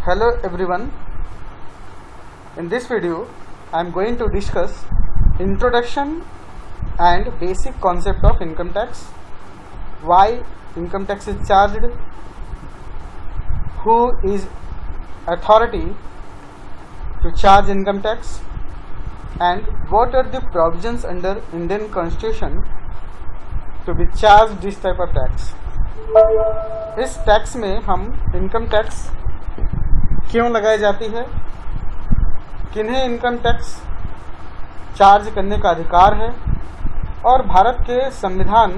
Hello everyone. In this video I am going to discuss introduction and basic concept of income tax, why income tax is charged, who is authority to charge income tax, and what are the provisions under Indian Constitution to be charged this type of tax. इस tax में हम income tax क्यों लगाई जाती है, किन्हें income tax charge करने का अधिकार है और भारत के संविधान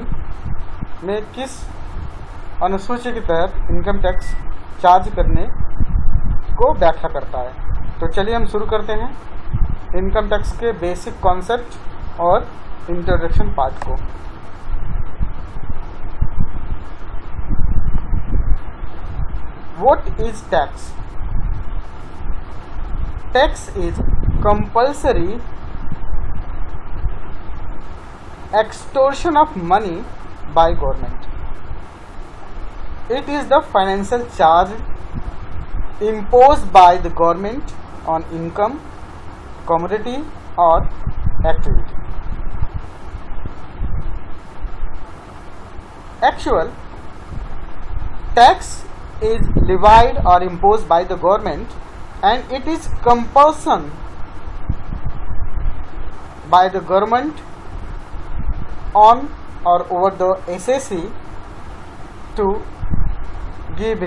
में किस अनुसूची के तहत इनकम टैक्स चार्ज करने को व्याख्या करता है। तो चलिए हम शुरू करते हैं इनकम टैक्स के बेसिक कॉन्सेप्ट और इंट्रोडक्शन पार्ट को। What is tax? Tax is compulsory extortion of money by government. It is the financial charge imposed by the government on income, commodity or activity. Actual tax is levied or imposed by the government and it is compulsion by the government on or over the SSC to give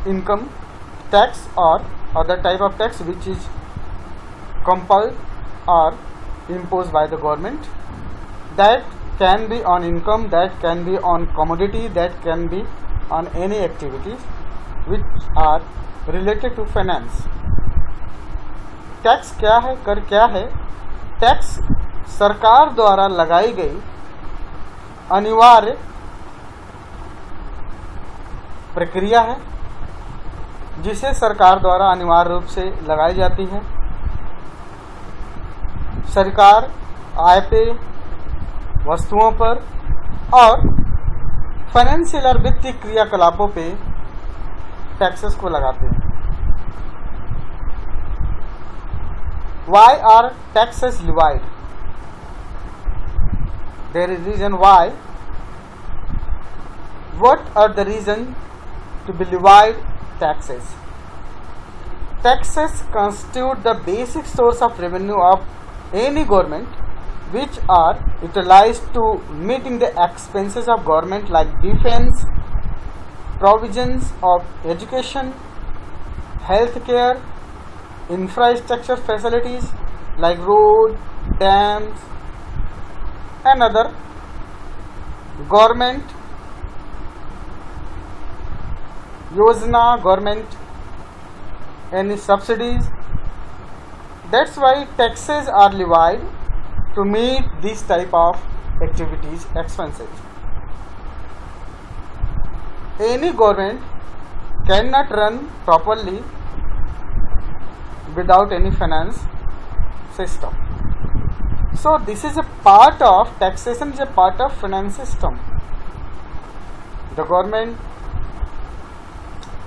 income tax or other type of tax which is compelled or imposed by the government. That can be on income, that can be on commodity, that can be on any activities which are related to finance. Tax क्या है, कर क्या है? Tax सरकार द्वारा लगाई गई अनिवार्य प्रक्रिया है जिसे सरकार द्वारा अनिवार्य रूप से लगाई जाती है। सरकार आय पे, वस्तुओं पर और फाइनेंशियल और वित्तीय क्रियाकलापों पे टैक्सेस को लगाते हैं। Why are taxes levied? There is reason why. What are the reason to be levied taxes? Taxes constitute the basic source of revenue of any government which are utilized to meeting the expenses of government like defense, provisions of education, health care, infrastructure facilities like road, dams and other government yojana, government any subsidies. That's why taxes are levied to meet these type of activities expenses. Any government cannot run properly without any finance system. So this is a part of taxation, is a part of finance system. The government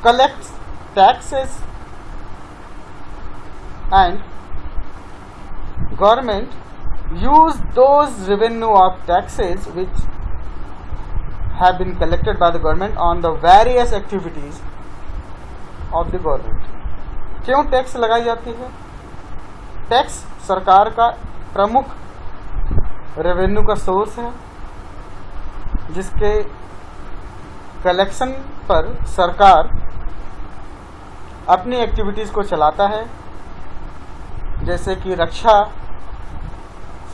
collects taxes and government use those revenue of taxes which have been collected by the government on the various activities of the government. क्यों tax लगाई जाती है? Tax सरकार का प्रमुख revenue का source है जिसके कलेक्शन पर सरकार अपनी एक्टिविटीज़ को चलाता है, जैसे कि रक्षा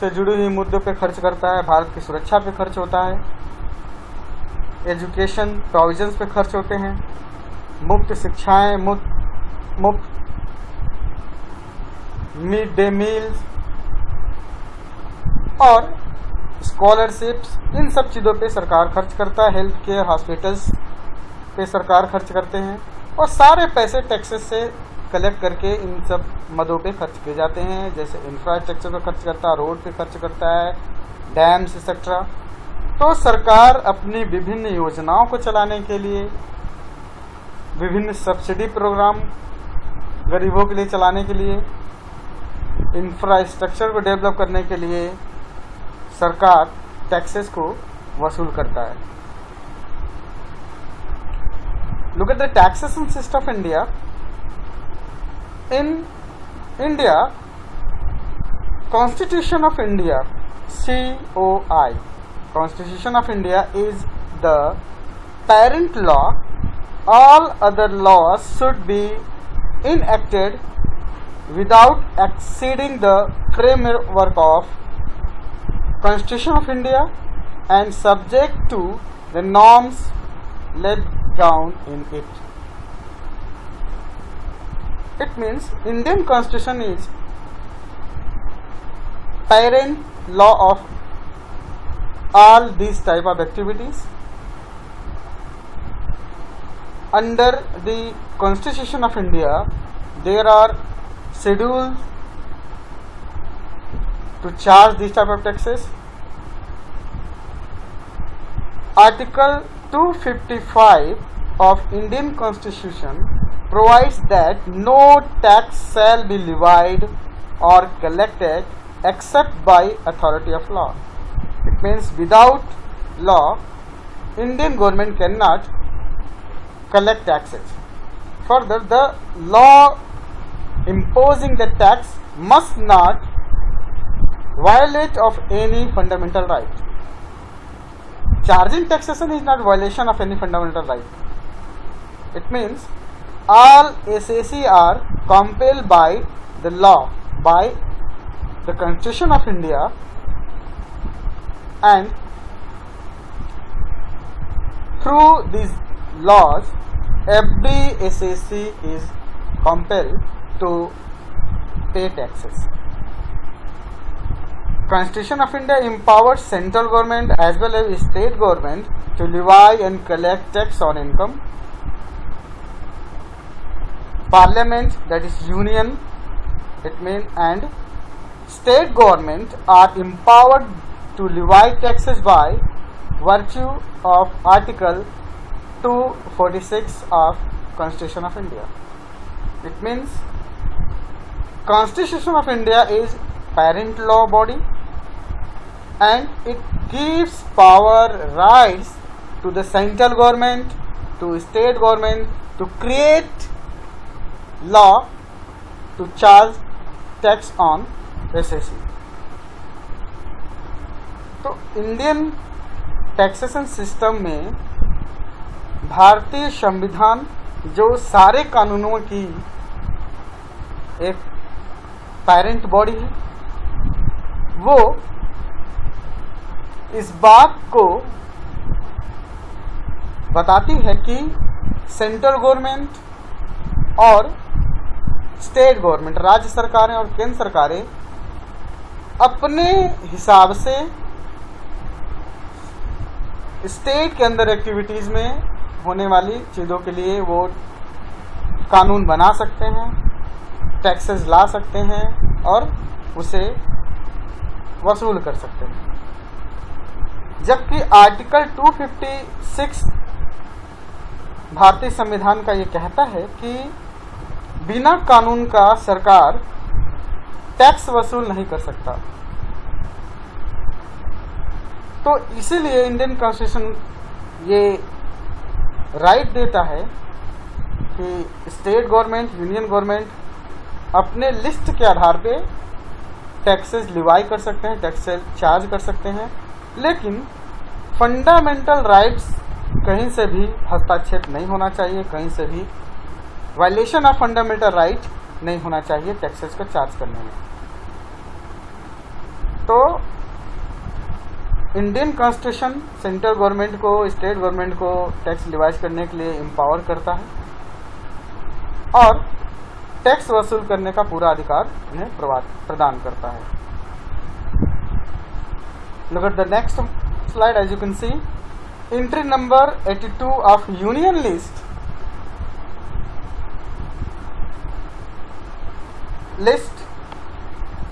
से जुड़ी हुई मुद्दों पे खर्च करता है, भारत की सुरक्षा पे खर्च होता है, एजुकेशन प्रोविजंस पे खर्च होते हैं, मुफ्त शिक्षाएं, मुफ्त मिड डे मील्स और स्कॉलरशिप्स, इन सब चीज़ों पे सरकार खर्च करता है। हेल्थ केयर, हॉस्पिटल्स पे सरकार खर्च करते हैं और सारे पैसे टैक्सेस से कलेक्ट करके इन सब मदों पे खर्च किए जाते हैं, जैसे इंफ्रास्ट्रक्चर पे खर्च करता है, रोड पे खर्च करता है, डैम्स एक्सेट्रा। तो सरकार अपनी विभिन्न योजनाओं को चलाने के लिए विभिन्न सब्सिडी प्रोग्राम गरीबों के लिए चलाने के लिए, इंफ्रास्ट्रक्चर को डेवलप करने के लिए सरकार टैक्सेस को वसूल करता है। Look at the taxation system of India. In India, Constitution of India, COI, Constitution of India is the parent law. All other laws should be enacted without exceeding the framework of Constitution of India and subject to the norms laid down in it. It means Indian Constitution is parent law of all these type of activities. Under the Constitution of India, there are schedules to charge these type of taxes. Article 255 of Indian Constitution provides that no tax shall be levied or collected except by authority of law. It means without law, Indian government cannot collect taxes. Further, the law imposing the tax must not violate of any fundamental right. Charging taxation is not violation of any fundamental right. It means all SAC are compelled by the law, by the Constitution of India, and through these laws every SAC is compelled to pay taxes. Constitution of India empowers central government as well as state government to levy and collect tax on income. Parliament, that is union, it means, and state government are empowered to levy taxes by virtue of Article 246 of Constitution of India. It means Constitution of India is parent law body and it gives power, rights to the central government, to state government to create law to charge tax on SAC. तो Indian taxation system में भारतीय संविधान जो सारे कानूनों की एक parent body है, वो इस बात को बताती है कि सेंट्रल गवर्नमेंट और स्टेट गवर्नमेंट, राज्य सरकारें और केंद्र सरकारें अपने हिसाब से स्टेट के अंदर एक्टिविटीज में होने वाली चीज़ों के लिए वो कानून बना सकते हैं, टैक्सेस ला सकते हैं और उसे वसूल कर सकते हैं। जबकि आर्टिकल 256 भारतीय संविधान का ये कहता है कि बिना कानून का सरकार टैक्स वसूल नहीं कर सकता। तो इसीलिए इंडियन कॉन्स्टिट्यूशन ये राइट देता है कि स्टेट गवर्नमेंट, यूनियन गवर्नमेंट अपने लिस्ट के आधार पे टैक्सेस लिवाई कर सकते हैं, टैक्सेस चार्ज कर सकते हैं, लेकिन फंडामेंटल राइट्स कहीं से भी हस्तक्षेप नहीं होना चाहिए, कहीं से भी वायलेशन ऑफ फंडामेंटल राइट नहीं होना चाहिए टैक्सेस को चार्ज करने में। तो इंडियन कॉन्स्टिट्यूशन सेंट्रल गवर्नमेंट को, स्टेट गवर्नमेंट को टैक्स लिवाइज करने के लिए एम्पावर करता है और टैक्स वसूल करने का पूरा अधिकार उन्हें प्रदान करता है। Look at the next slide. As you can see, entry number 82 of Union list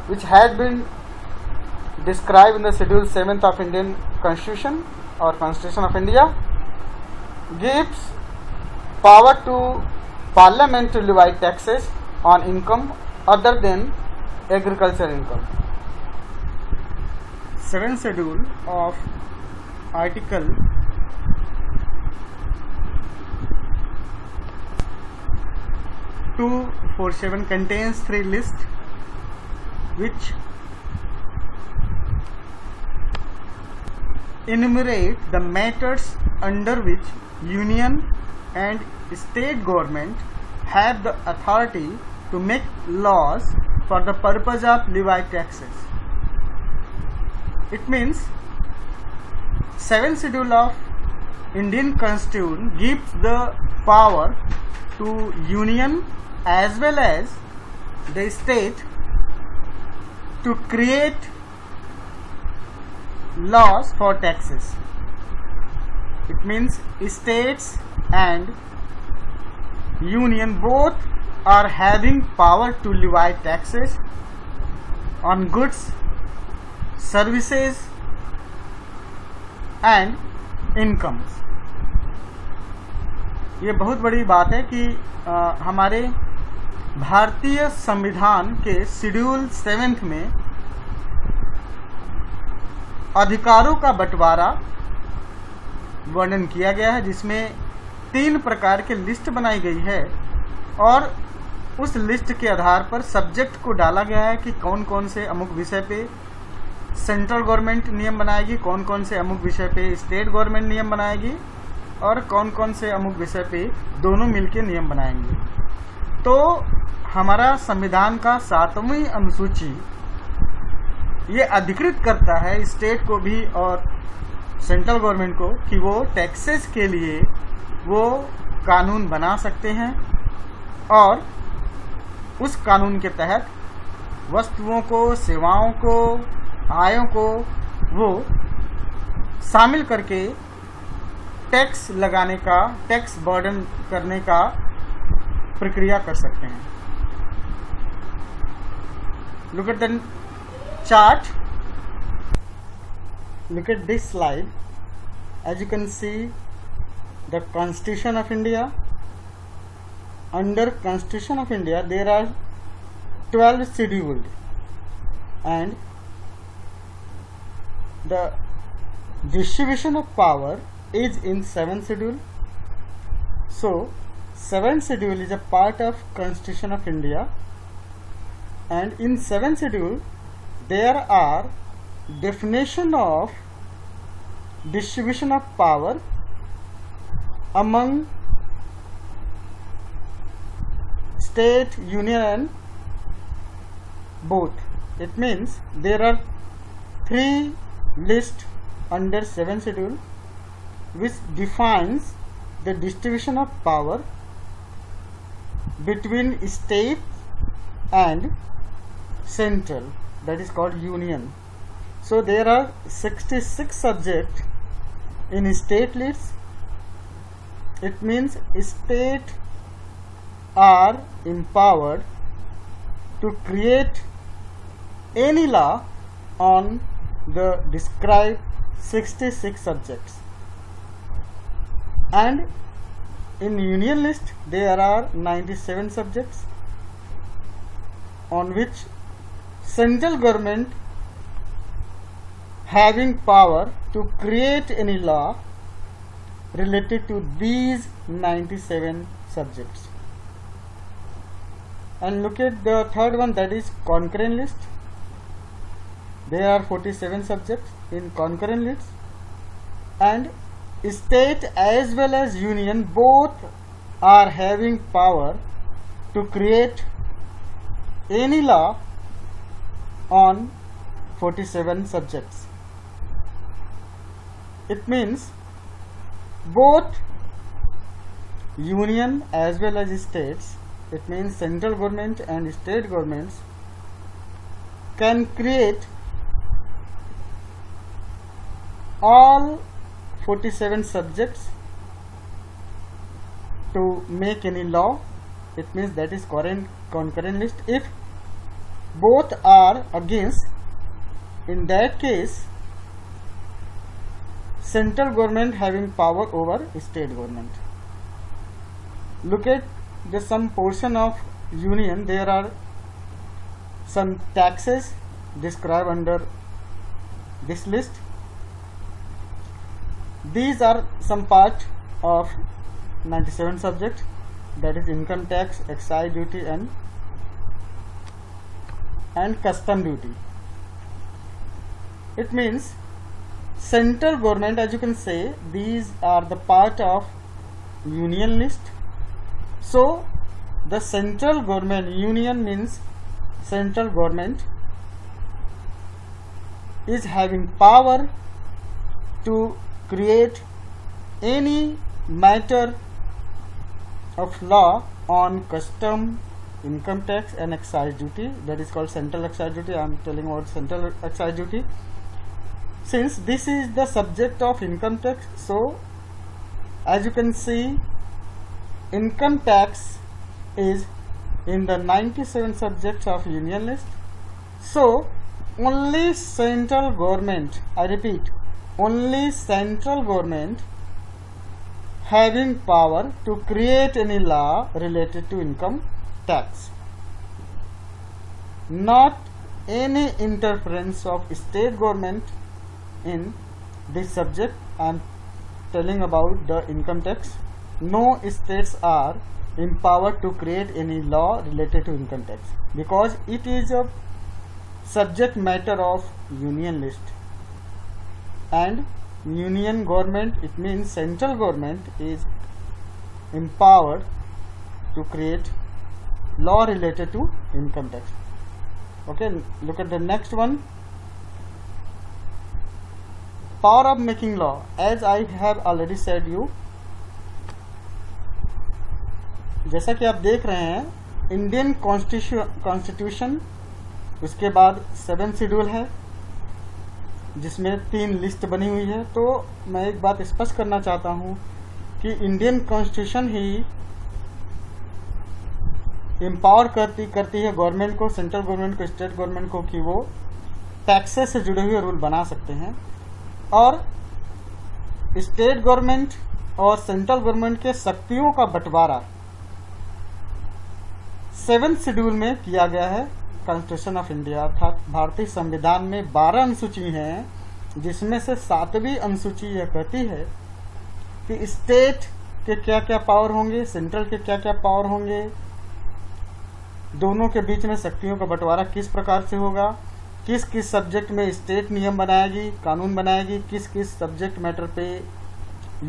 which has been described in the Schedule 7th of Indian Constitution or Constitution of India gives power to Parliament to levy taxes on income other than agricultural income. 7th schedule of Article 247 contains 3 lists which enumerate the matters under which union and state government have the authority to make laws for the purpose of levy taxes. It means 7th schedule of Indian Constitution gives the power to union as well as the state to create laws for taxes. It means states and union both are having power to levy taxes on goods, services and incomes. ये बहुत बड़ी बात है कि हमारे भारतीय संविधान के शेड्यूल 7 में अधिकारों का बंटवारा वर्णन किया गया है, जिसमें 3 प्रकार के लिस्ट बनाई गई है और उस लिस्ट के आधार पर सब्जेक्ट को डाला गया है कि कौन कौन से अमुक विषय पे सेंट्रल गवर्नमेंट नियम बनाएगी, कौन कौन से अमुक विषय पे स्टेट गवर्नमेंट नियम बनाएगी और कौन कौन से अमुक विषय पे दोनों मिलकर नियम बनाएंगे। तो हमारा संविधान का 7वीं अनुसूची ये अधिकृत करता है स्टेट को भी और सेंट्रल गवर्नमेंट को कि वो टैक्सेस के लिए वो कानून बना सकते हैं और उस कानून के तहत वस्तुओं को, सेवाओं को, आयों को वो शामिल करके टैक्स लगाने का, टैक्स बर्डन करने का प्रक्रिया कर सकते हैं। Look at the chart. Look at this slide. As you can see, the Constitution of India. Under Constitution of India, there are 12 scheduled, and the distribution of power is in 7th schedule. So 7th schedule is a part of Constitution of India, and in 7th schedule there are definition of distribution of power among state, union and both. It means there are 3 lists under 7th schedule which defines the distribution of power between state and central, that is called union. So there are 66 subjects in state lists. It means state are empowered to create any law on the described 66 subjects, and in union list there are 97 subjects on which central government having power to create any law related to these 97 subjects. And look at the third one, that is concurrent list. There are 47 subjects in concurrent list, and state as well as union both are having power to create any law on 47 subjects. It means both union as well as states, it means central government and state governments, can create all 47 subjects to make any law. It means that is concurrent list. If both are against, in that case central government having power over state government. Look at the some portion of union, there are some taxes described under this list. These are some part of 97 subject, that is income tax, excise duty and custom duty. It means central government, as you can say, these are the part of union list. So the central government, union means central government is having power to create any matter of law on custom, income tax and excise duty, that is called central excise duty. I am telling about central excise duty. Since this is the subject of income tax, so as you can see, income tax is in the 97 subjects of union list. So only central government, I repeat, only central government having power to create any law related to income tax. Not any interference of state government in this subject. I am telling about the income tax. No states are empowered to create any law related to income tax because it is a subject matter of union list. And union government, it means central government is empowered to create law related to income tax. Okay, look at the next one. Power of making law. As I have already said you, जैसा कि आप देख रहे हैं, Indian constitution, उसके बाद 7 schedule है जिसमें 3 लिस्ट बनी हुई है. तो मैं एक बात स्पष्ट करना चाहता हूं कि इंडियन कॉन्स्टिट्यूशन ही एम्पावर करती है गवर्नमेंट को, सेंट्रल गवर्नमेंट को, स्टेट गवर्नमेंट को, कि वो टैक्सेस से जुड़े हुए रूल बना सकते हैं. और स्टेट गवर्नमेंट और सेंट्रल गवर्नमेंट के शक्तियों का बंटवारा 7th शेड्यूल में किया गया है कॉन्स्टिट्यूशन ऑफ इंडिया, अर्थात भारतीय संविधान में 12 अनुसूची हैं, जिसमें से 7वीं अनुसूची यह कहती है कि स्टेट के क्या क्या पावर होंगे, सेंट्रल के क्या क्या पावर होंगे, दोनों के बीच में शक्तियों का बंटवारा किस प्रकार से होगा, किस किस सब्जेक्ट में स्टेट नियम बनाएगी, कानून बनाएगी, किस किस सब्जेक्ट मैटर पे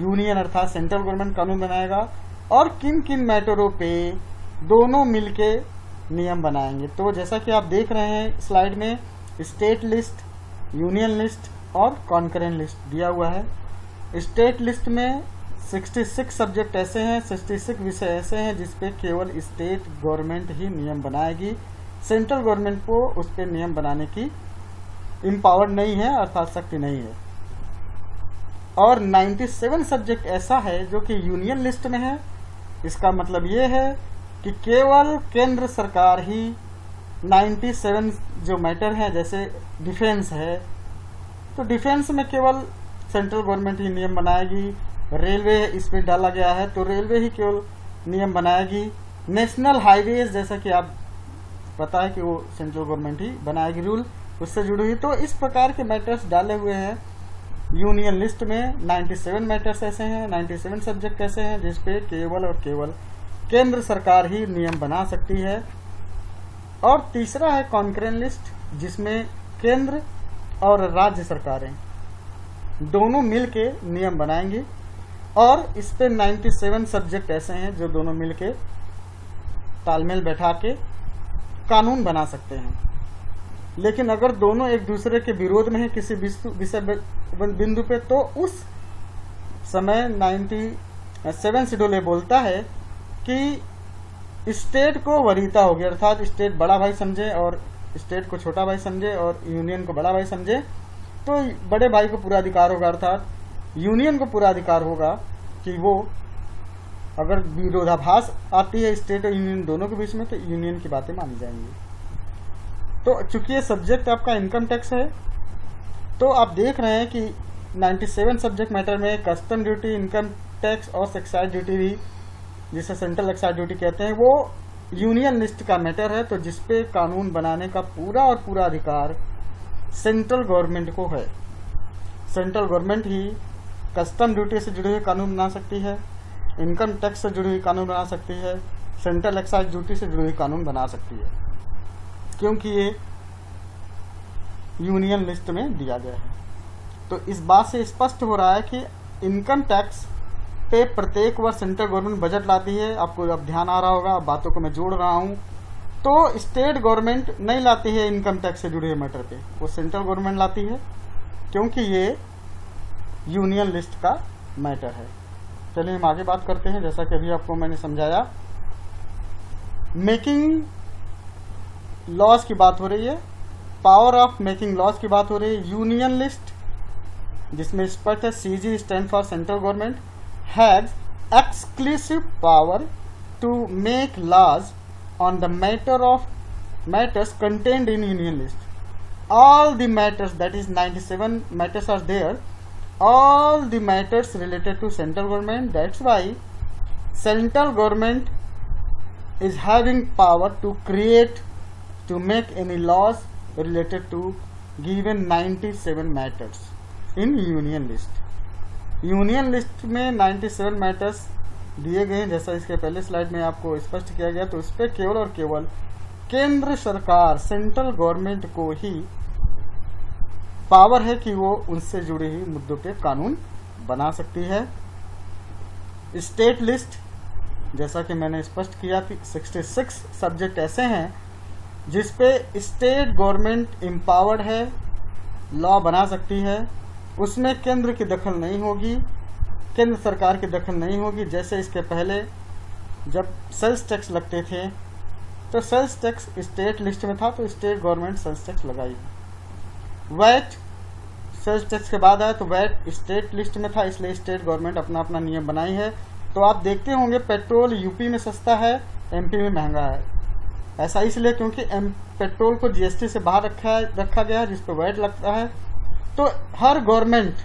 यूनियन अर्थात सेंट्रल गवर्नमेंट कानून बनाएगा, और किन किन मैटरों पे दोनों मिलके नियम बनाएंगे. तो जैसा कि आप देख रहे हैं स्लाइड में, स्टेट लिस्ट, यूनियन लिस्ट और कॉन्करेंट लिस्ट दिया हुआ है. स्टेट लिस्ट में 66 सब्जेक्ट ऐसे हैं, 66 विषय ऐसे हैं जिसपे केवल स्टेट गवर्नमेंट ही नियम बनाएगी. सेंट्रल गवर्नमेंट को उस पर नियम बनाने की एम्पावर नहीं है, अर्थात शक्ति नहीं है. और 97 सब्जेक्ट ऐसा है जो कि यूनियन लिस्ट में है. इसका मतलब ये है कि केवल केंद्र सरकार ही 97 जो मैटर हैं, जैसे डिफेंस है, तो डिफेंस में केवल सेंट्रल गवर्नमेंट ही नियम बनाएगी. रेलवे इस पर डाला गया है तो रेलवे ही केवल नियम बनाएगी. नेशनल हाईवेज जैसा कि आप पता है कि वो सेंट्रल गवर्नमेंट ही बनाएगी रूल, उससे जुड़ी हुई. तो इस प्रकार के मैटर्स डाले हुए हैं यूनियन लिस्ट में. 97 मैटर्स ऐसे हैं, 97 सब्जेक्ट ऐसे हैं जिसपे केवल और केवल केंद्र सरकार ही नियम बना सकती है. और तीसरा है कॉन्करेंट लिस्ट, जिसमें केंद्र और राज्य सरकारें दोनों मिलके नियम बनाएंगी. और इस पे 97 सब्जेक्ट ऐसे हैं जो दोनों मिलके तालमेल बैठा के कानून बना सकते हैं. लेकिन अगर दोनों एक दूसरे के विरोध में है किसी विषय बिंदु पे, तो उस समय 97 शेड्यूल बोलता है कि स्टेट को वरीयता होगी, अर्थात स्टेट बड़ा भाई समझे और स्टेट को छोटा भाई समझे और यूनियन को बड़ा भाई समझे, तो बड़े भाई को पूरा अधिकार होगा, अर्थात यूनियन को पूरा अधिकार होगा कि वो अगर विरोधाभास आती है स्टेट और यूनियन दोनों के बीच में, तो यूनियन की बातें मानी जाएंगी. तो चूंकि ये सब्जेक्ट आपका इनकम टैक्स है, तो आप देख रहे हैं कि 97 सब्जेक्ट मैटर में कस्टम ड्यूटी, इनकम टैक्स और एक्साइज ड्यूटी भी, जिसे सेंट्रल एक्साइज ड्यूटी कहते हैं, वो यूनियन लिस्ट का मैटर है, तो जिसपे कानून बनाने का पूरा और पूरा अधिकार सेंट्रल गवर्नमेंट को है। सेंट्रल गवर्नमेंट ही कस्टम ड्यूटी से जुड़े हुए कानून बना सकती है, इनकम टैक्स से जुड़ी हुई कानून बना सकती है, सेंट्रल एक्साइज ड्यूटी से जुड़ी हुई कानून बना सकती है, क्योंकि ये यूनियन लिस्ट में दिया गया है। तो इस बात से स्पष्ट हो रहा है कि इनकम टैक्स पे प्रत्येक वर्ष सेंट्रल गवर्नमेंट बजट लाती है। आपको अब ध्यान आ रहा होगा, बातों को मैं जोड़ रहा हूँ। तो स्टेट गवर्नमेंट नहीं लाती है इनकम टैक्स से जुड़े हुए मैटर पे, वो सेंट्रल गवर्नमेंट लाती है, क्योंकि ये यूनियन लिस्ट का मैटर है। चलिए हम आगे बात करते हैं। जैसा कि अभी आपको मैंने समझाया, मेकिंग लॉज की बात हो रही है, पावर ऑफ मेकिंग लॉज की बात हो रही है। यूनियन लिस्ट, जिसमें स्पष्ट है CG stand for central government, has exclusive power to make laws on the matters contained in union list. All the matters, that is 97 matters are there, all the matters related to central government. That's why central government is having power to create, to make any laws related to given 97 matters in union list. Union list में 97 matters दिए गए हैं, जैसा इसके पहले slide में आपको स्पष्ट किया गया। तो इस पर केवल और केवल केंद्र सरकार, सेंट्रल गवर्नमेंट को ही पावर है कि वो उनसे जुड़े हुए मुद्दों पे कानून बना सकती है। स्टेट लिस्ट, जैसा कि मैंने स्पष्ट किया कि 66 सब्जेक्ट ऐसे हैं जिसपे स्टेट गवर्नमेंट एम्पावर्ड है, लॉ बना सकती है। उसमें केंद्र की दखल नहीं होगी, केंद्र सरकार की दखल नहीं होगी। जैसे इसके पहले जब सेल्स टैक्स लगते थे, तो सेल्स टैक्स स्टेट लिस्ट में था, तो स्टेट गवर्नमेंट सेल्स टैक्स लगाई। वैट सेल्स टैक्स के बाद आया, तो वैट स्टेट लिस्ट में था, इसलिए स्टेट गवर्नमेंट अपना अपना नियम बनाई है। तो आप देखते होंगे पेट्रोल यूपी में सस्ता है, एमपी में महंगा है। ऐसा इसलिए क्योंकि पेट्रोल को जीएसटी से बाहर रखा गया है, जिस पर वैट लगता है। तो हर गवर्नमेंट,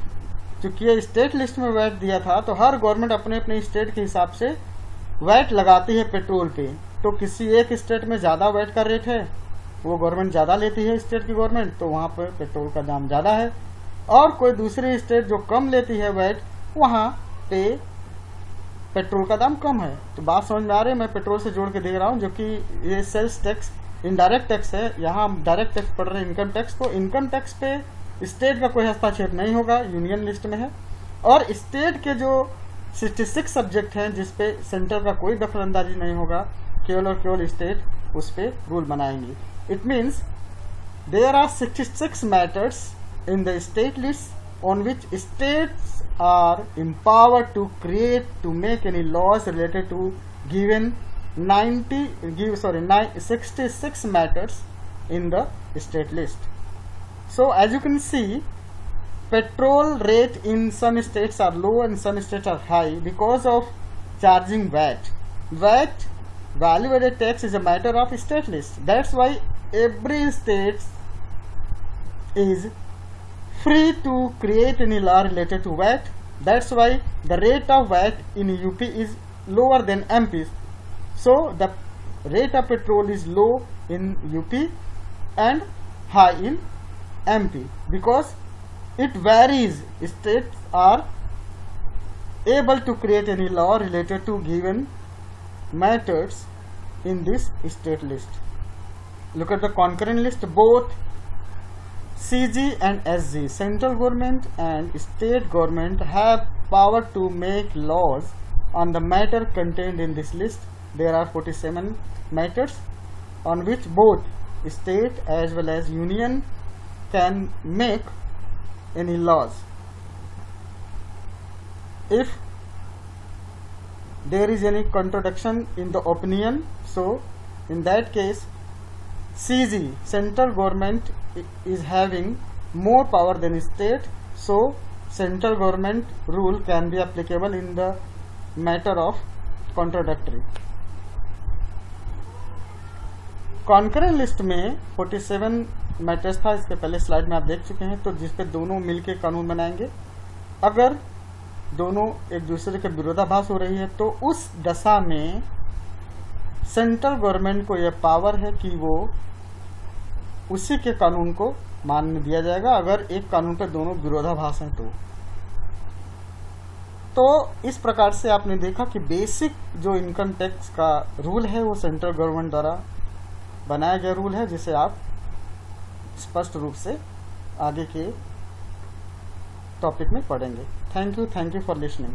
चूंकि ये स्टेट लिस्ट में वैट दिया था, तो हर गवर्नमेंट अपने अपने स्टेट के हिसाब से वैट लगाती है पेट्रोल पे। तो किसी एक स्टेट में ज़्यादा वैट का रेट है, वो गवर्नमेंट ज़्यादा लेती है स्टेट की गवर्नमेंट, तो वहाँ पर पेट्रोल का दाम ज़्यादा है। और कोई दूसरी स्टेट जो कम लेती है वैट, वहाँ पे पेट्रोल का दाम कम है। तो बात समझ में आ रही है, मैं पेट्रोल से जोड़ के देख रहा हूँ, जो कि ये सेल्स टैक्स इनडायरेक्ट टैक्स है। यहाँ हम डायरेक्ट टैक्स पढ़ रहे हैं, इनकम टैक्स। तो इनकम टैक्स पे स्टेट का कोई हस्तक्षेप नहीं होगा, यूनियन लिस्ट में है। और स्टेट के जो 66 सब्जेक्ट हैं जिसपे सेंटर का कोई दखल अंदाजी नहीं होगा, केवल और केवल स्टेट उस पर रूल बनाएंगी। It means there are 66 matters in the state list on which states are empowered to create, to make any laws related to given 66 matters in the state list. So as you can see, petrol rate in some states are low and some states are high because of charging VAT. VAT, value added tax, is a matter of state list. That's why every state is free to create any law related to VAT. That's why the rate of VAT in UP is lower than MP. So the rate of petrol is low in UP and high in MP because it varies. States are able to create any law related to given matters in this state list. Look at the concurrent list. Both CG and SG, central government and state government, have power to make laws on the matter contained in this list. There are 47 matters on which both state as well as union can make any laws. If there is any contradiction in the opinion, so in that case CG, central government, is having more power than state, so central government rule can be applicable in the matter of contradictory. Concurrent list में 47 matters था, इसके पहले slide में आप देख चुके हैं। तो जिसपे दोनों मिलके कानून बनाएंगे। अगर दोनों एक दूसरे के विरोधाभास हो रही है, तो उस दशा में सेंट्रल गवर्नमेंट को यह पावर है कि वो उसी के कानून को मान्य दिया जाएगा अगर एक कानून पे दोनों विरोधाभास हैं तो इस प्रकार से आपने देखा कि बेसिक जो इनकम टैक्स का रूल है वो सेंट्रल गवर्नमेंट द्वारा बनाया गया रूल है, जिसे आप स्पष्ट रूप से आगे के टॉपिक में पढ़ेंगे। Thank you for listening.